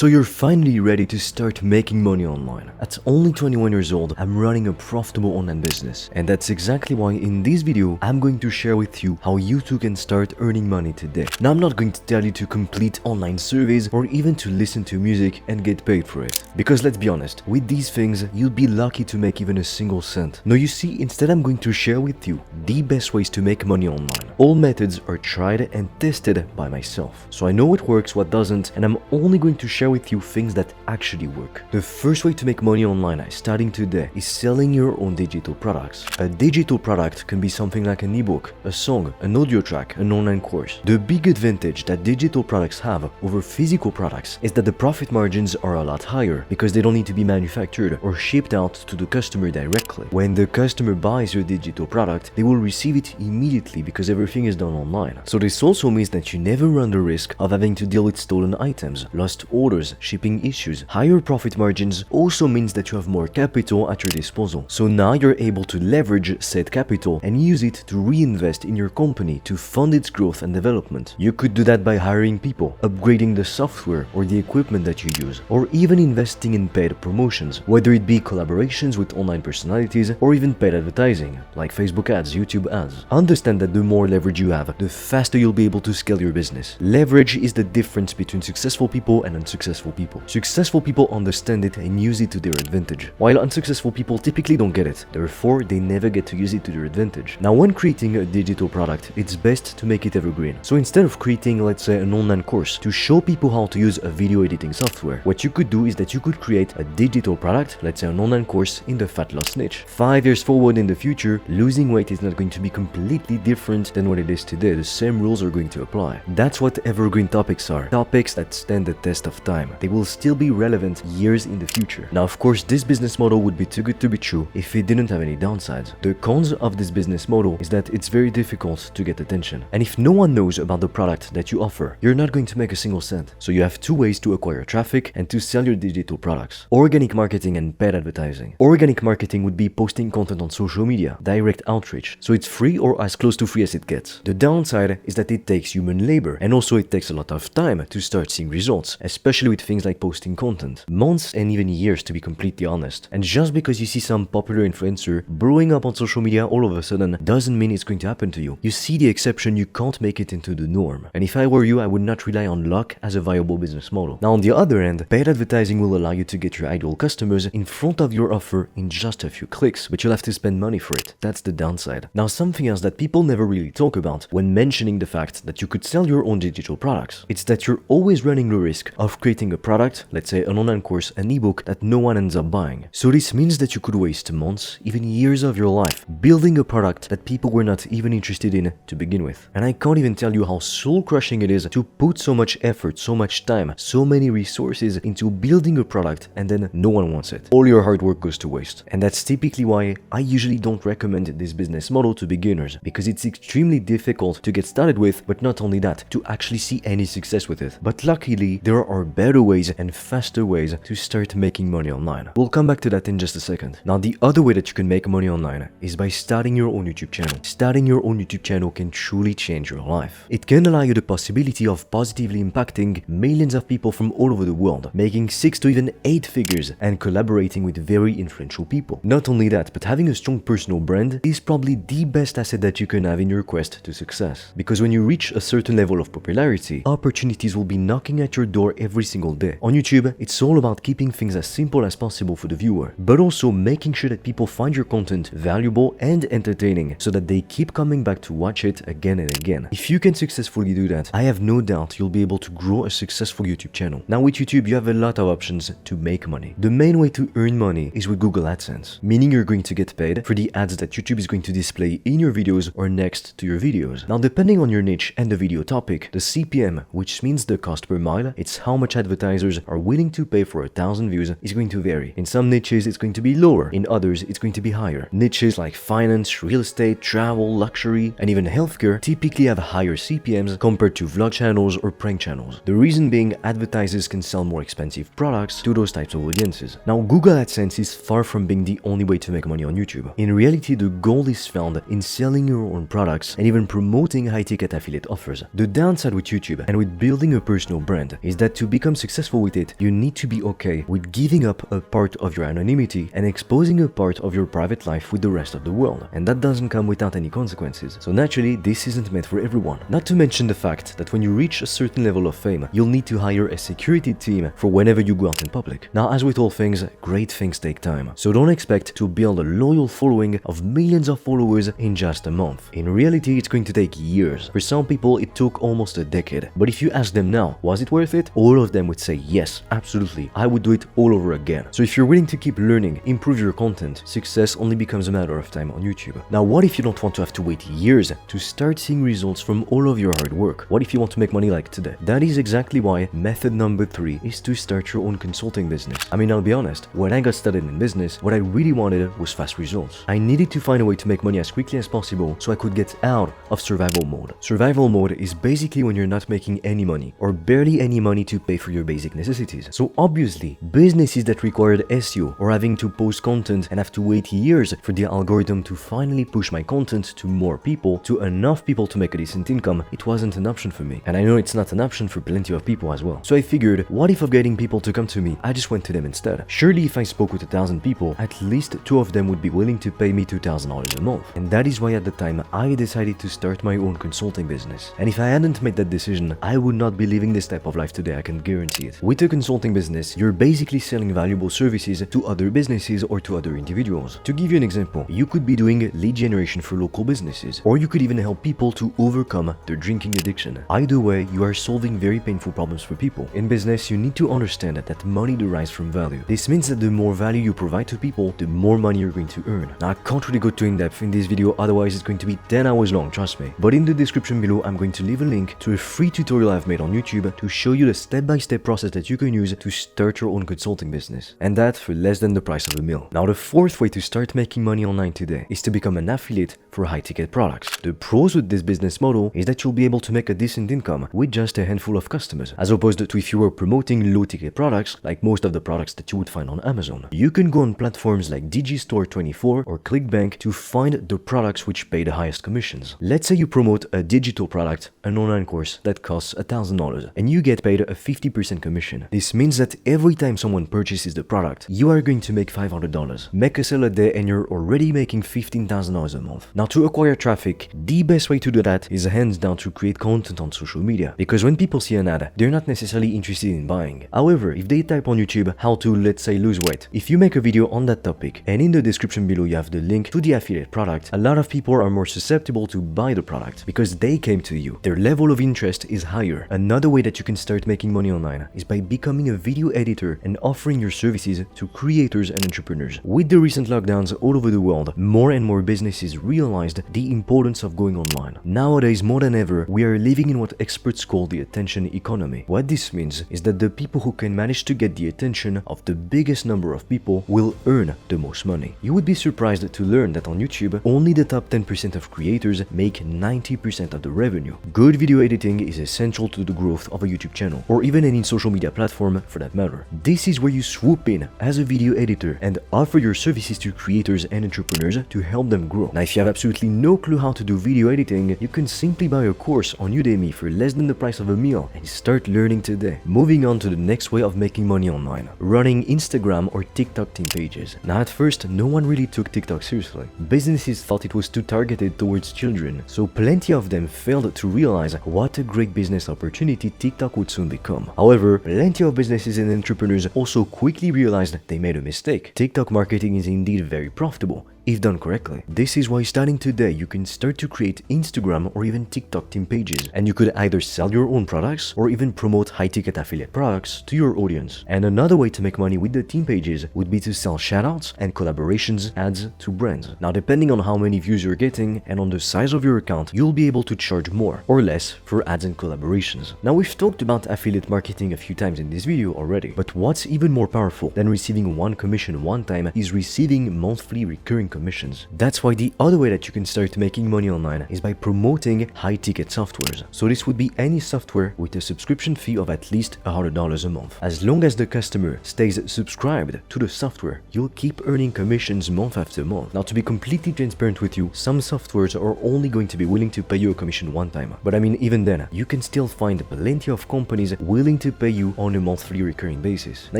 So you're finally ready to start making money online. At only 21 years old, I'm running a profitable online business. And that's exactly why in this video, I'm going to share with you how you too can start earning money today. Now, I'm not going to tell you to complete online surveys or even to listen to music and get paid for it. Because let's be honest, with these things, you'll be lucky to make even a single cent. No, you see, instead I'm going to share with you the best ways to make money online. All methods are tried and tested by myself. So I know what works, what doesn't, and I'm only going to share with you things that actually work. The first way to make money online starting today is selling your own digital products. A digital product can be something like an ebook, a song, an audio track, an online course. The big advantage that digital products have over physical products is that the profit margins are a lot higher because they don't need to be manufactured or shipped out to the customer directly. When the customer buys your digital product, they will receive it immediately because everything is done online. So this also means that you never run the risk of having to deal with stolen items, lost orders, shipping issues. Higher profit margins also means that you have more capital at your disposal. So now you're able to leverage said capital and use it to reinvest in your company to fund its growth and development. You could do that by hiring people, upgrading the software or the equipment that you use, or even investing in paid promotions, whether it be collaborations with online personalities or even paid advertising, like Facebook ads, YouTube ads. Understand that the more leverage you have, the faster you'll be able to scale your business. Leverage is the difference between successful people and unsuccessful people. Successful people understand it and use it to their advantage, while unsuccessful people typically don't get it. Therefore, they never get to use it to their advantage. Now, when creating a digital product, it's best to make it evergreen. So instead of creating, let's say, an online course to show people how to use a video editing software, what you could do is that you could create a digital product, let's say an online course in the fat loss niche. 5 years forward in the future, losing weight is not going to be completely different than what it is today. The same rules are going to apply. That's what evergreen topics are. Topics that stand the test of time. They will still be relevant years in the future. Now, of course, this business model would be too good to be true if it didn't have any downsides. The cons of this business model is that it's very difficult to get attention. And if no one knows about the product that you offer, you're not going to make a single cent. So you have two ways to acquire traffic and to sell your digital products: organic marketing and paid advertising. Organic marketing would be posting content on social media, direct outreach. So it's free or as close to free as it gets. The downside is that it takes human labor, and also it takes a lot of time to start seeing results, especially with things like posting content. Months and even years, to be completely honest. And just because you see some popular influencer blowing up on social media all of a sudden doesn't mean it's going to happen to you. You see the exception, you can't make it into the norm. And if I were you, I would not rely on luck as a viable business model. Now, on the other end, paid advertising will allow you to get your ideal customers in front of your offer in just a few clicks, but you'll have to spend money for it. That's the downside. Now, something else that people never really talk about when mentioning the fact that you could sell your own digital products, it's that you're always running the risk of creating a product, let's say an online course, an ebook, that no one ends up buying. So this means that you could waste months, even years of your life building a product that people were not even interested in to begin with. And I can't even tell you how soul-crushing it is to put so much effort, so much time, so many resources into building a product and then no one wants it. All your hard work goes to waste. And that's typically why I usually don't recommend this business model to beginners, because it's extremely difficult to get started with, but not only that, to actually see any success with it. But luckily, there are better ways and faster ways to start making money online. We'll come back to that in just a second. Now, the other way that you can make money online is by starting your own YouTube channel. Starting your own YouTube channel can truly change your life. It can allow you the possibility of positively impacting millions of people from all over the world, making 6 to even 8 figures and collaborating with very influential people. Not only that, but having a strong personal brand is probably the best asset that you can have in your quest to success. Because when you reach a certain level of popularity, opportunities will be knocking at your door every single day. On YouTube, it's all about keeping things as simple as possible for the viewer, but also making sure that people find your content valuable and entertaining so that they keep coming back to watch it again and again. If you can successfully do that, I have no doubt you'll be able to grow a successful YouTube channel. Now, with YouTube, you have a lot of options to make money. The main way to earn money is with Google AdSense, meaning you're going to get paid for the ads that YouTube is going to display in your videos or next to your videos. Now, depending on your niche and the video topic, the CPM, which means the cost per mile, it's how much advertisers are willing to pay for 1,000 views, is going to vary. In some niches, it's going to be lower. In others, it's going to be higher. Niches like finance, real estate, travel, luxury, and even healthcare typically have higher CPMs compared to vlog channels or prank channels. The reason being, advertisers can sell more expensive products to those types of audiences. Now, Google AdSense is far from being the only way to make money on YouTube. In reality, the goal is found in selling your own products and even promoting high-ticket affiliate offers. The downside with YouTube and with building a personal brand is that to become become successful with it, you need to be okay with giving up a part of your anonymity and exposing a part of your private life with the rest of the world. And that doesn't come without any consequences. So naturally, this isn't meant for everyone. Not to mention the fact that when you reach a certain level of fame, you'll need to hire a security team for whenever you go out in public. Now, as with all things, great things take time. So don't expect to build a loyal following of millions of followers in just a month. In reality, it's going to take years. For some people, it took almost a decade. But if you ask them now, was it worth it? All of them would say yes, absolutely. I would do it all over again. So if you're willing to keep learning, improve your content, success only becomes a matter of time on YouTube. Now, what if you don't want to have to wait years to start seeing results from all of your hard work? What if you want to make money like today? That is exactly why method number 3 is to start your own consulting business. I mean, I'll be honest, when I got started in business, what I really wanted was fast results. I needed to find a way to make money as quickly as possible so I could get out of survival mode. Survival mode is basically when you're not making any money or barely any money to pay for your basic necessities. So obviously, businesses that required SEO or having to post content and have to wait years for the algorithm to finally push my content to more people, to enough people to make a decent income, it wasn't an option for me. And I know it's not an option for plenty of people as well. So I figured, what if of getting people to come to me, I just went to them instead? Surely if I spoke with 1,000 people, at least 2 of them would be willing to pay me $2,000 a month. And that is why at the time I decided to start my own consulting business. And if I hadn't made that decision, I would not be living this type of life today, I can guarantee it. With a consulting business, you're basically selling valuable services to other businesses or to other individuals. To give you an example, you could be doing lead generation for local businesses, or you could even help people to overcome their drinking addiction. Either way, you are solving very painful problems for people. In business, you need to understand that money derives from value. This means that the more value you provide to people, the more money you're going to earn. Now, I can't really go too in depth in this video, otherwise it's going to be 10 hours long, trust me. But in the description below, I'm going to leave a link to a free tutorial I've made on YouTube to show you the step-by-step process that you can use to start your own consulting business. And that for less than the price of a meal. Now, the fourth way to start making money online today is to become an affiliate for high-ticket products. The pros with this business model is that you'll be able to make a decent income with just a handful of customers, as opposed to if you were promoting low-ticket products, like most of the products that you would find on Amazon. You can go on platforms like Digistore24 or ClickBank to find the products which pay the highest commissions. Let's say you promote a digital product, an online course that costs $1,000, and you get paid a 50% commission. This means that every time someone purchases the product, you are going to make $500. Make a sale a day and you're already making $15,000 a month. Now, to acquire traffic, the best way to do that is hands down to create content on social media, because when people see an ad, they're not necessarily interested in buying. However, if they type on YouTube how to, let's say, lose weight, if you make a video on that topic and in the description below you have the link to the affiliate product, a lot of people are more susceptible to buy the product because they came to you. Their level of interest is higher. Another way that you can start making money online is by becoming a video editor and offering your services to creators and entrepreneurs. With the recent lockdowns all over the world, more and more businesses realized the importance of going online. Nowadays, more than ever, we are living in what experts call the attention economy. What this means is that the people who can manage to get the attention of the biggest number of people will earn the most money. You would be surprised to learn that on YouTube, only the top 10% of creators make 90% of the revenue. Good video editing is essential to the growth of a YouTube channel, or even any social media platform for that matter. This is where you swoop in as a video editor and offer your services to creators and entrepreneurs to help them grow. Now, if you have absolutely no clue how to do video editing, you can simply buy a course on Udemy for less than the price of a meal and start learning today. Moving on to the next way of making money online, running Instagram or TikTok team pages. Now, at first, no one really took TikTok seriously. Businesses thought it was too targeted towards children, so plenty of them failed to realize what a great business opportunity TikTok would soon become. However, plenty of businesses and entrepreneurs also quickly realized they made a mistake. TikTok marketing is indeed very profitable if done correctly. This is why starting today you can start to create Instagram or even TikTok team pages, and you could either sell your own products or even promote high-ticket affiliate products to your audience. And another way to make money with the team pages would be to sell shoutouts and collaborations ads to brands. Now, depending on how many views you're getting and on the size of your account, you'll be able to charge more or less for ads and collaborations. Now, we've talked about affiliate marketing a few times in this video already, but what's even more powerful than receiving one commission one time is receiving monthly recurring commissions. That's why the other way that you can start making money online is by promoting high-ticket softwares. So this would be any software with a subscription fee of at least $100 a month. As long as the customer stays subscribed to the software, you'll keep earning commissions month after month. Now, to be completely transparent with you, some softwares are only going to be willing to pay you a commission one time. But I mean, even then, you can still find plenty of companies willing to pay you on a monthly recurring basis. Now,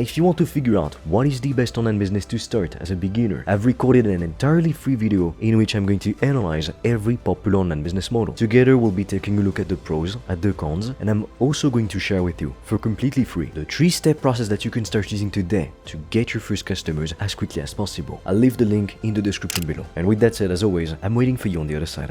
if you want to figure out what is the best online business to start as a beginner, I've recorded an entirely free video in which I'm going to analyze every popular online business model. Together, we'll be taking a look at the pros, at the cons, and I'm also going to share with you, for completely free, the 3-step process that you can start using today to get your first customers as quickly as possible. I'll leave the link in the description below. And with that said, as always, I'm waiting for you on the other side.